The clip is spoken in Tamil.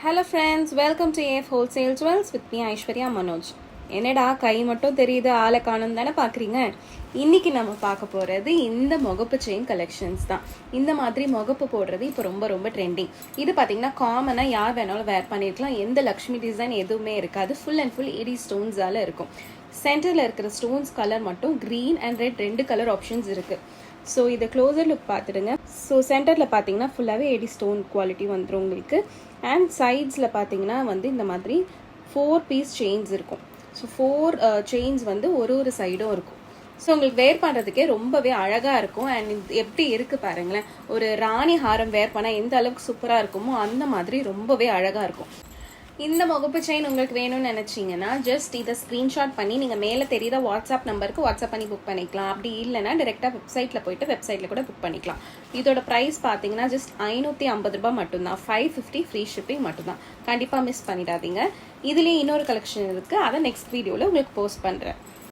Hello friends, welcome to AF Wholesale Jewels with me Aishwarya Manoj. என்னடா கை மட்டும் தெரியுது ஆளை காணும் தானே பார்க்குறீங்க. இன்னைக்கு நம்ம பார்க்க போகிறது இந்த முகப்பு செயின் கலெக்ஷன்ஸ் தான். இந்த மாதிரி முகப்பு போடுறது இப்போ ரொம்ப ரொம்ப ட்ரெண்டிங். இது பார்த்தீங்கன்னா காமனாக யார் வேணாலும் வேர் பண்ணியிருக்கலாம். எந்த லக்ஷ்மி டிசைன் எதுவுமே இருக்காது. ஃபுல் அண்ட் ஃபுல் ஏடி ஸ்டோன்ஸால் இருக்கும். சென்டரில் இருக்கிற ஸ்டோன்ஸ் கலர் மட்டும் க்ரீன் அண்ட் ரெட் ரெண்டு கலர் ஆப்ஷன்ஸ் இருக்குது. ஸோ இதை க்ளோசர் லுக் பார்த்துடுங்க. ஸோ சென்டரில் பார்த்தீங்கன்னா ஃபுல்லாகவே ஏடி ஸ்டோன் குவாலிட்டி வந்துடும் உங்களுக்கு. அண்ட் சைட்ஸில் பார்த்தீங்கன்னா வந்து இந்த மாதிரி 4 பீஸ் செயின்ஸ் இருக்கும். ஸோ 4 செயின்ஸ் வந்து ஒரு சைடும் இருக்கும். ஸோ உங்களுக்கு வேர் பண்ணுறதுக்கே ரொம்பவே அழகாக இருக்கும். அண்ட் இது எப்படி இருக்குது பாருங்களேன். ஒரு ராணி ஹாரம் வேர் பண்ணால் எந்த அளவுக்கு சூப்பராக இருக்குமோ அந்த மாதிரி ரொம்பவே அழகாக இருக்கும். இந்த முகப்பு செயின் உங்களுக்கு வேணும்னு நினச்சிங்கன்னா ஜஸ்ட் இதை ஸ்க்ரீன்ஷாட் பண்ணி நீங்கள் மேலே தெரியுற வாட்ஸ்அப் நம்பருக்கு வாட்ஸ்அப் பண்ணி புக் பண்ணிக்கலாம். அப்படி இல்லைனா டேரெக்டாக வெப்சைட்டில் போயிட்டு வெப்சைட்டில் கூட புக் பண்ணிக்கலாம். இதோட ப்ரைஸ் பார்த்தீங்கன்னா ஜஸ்ட் 550 ரூபாய் மட்டும்தான். 550 ஃப்ரீ ஷிப்பிங் மட்டும்தான். கண்டிப்பாக மிஸ் பண்ணிடாதீங்க. இதுலேயே இன்னொரு கலெக்ஷன் இருக்குது. அதை நெக்ஸ்ட் வீடியோவில் உங்களுக்கு போஸ்ட் பண்ணுறேன்.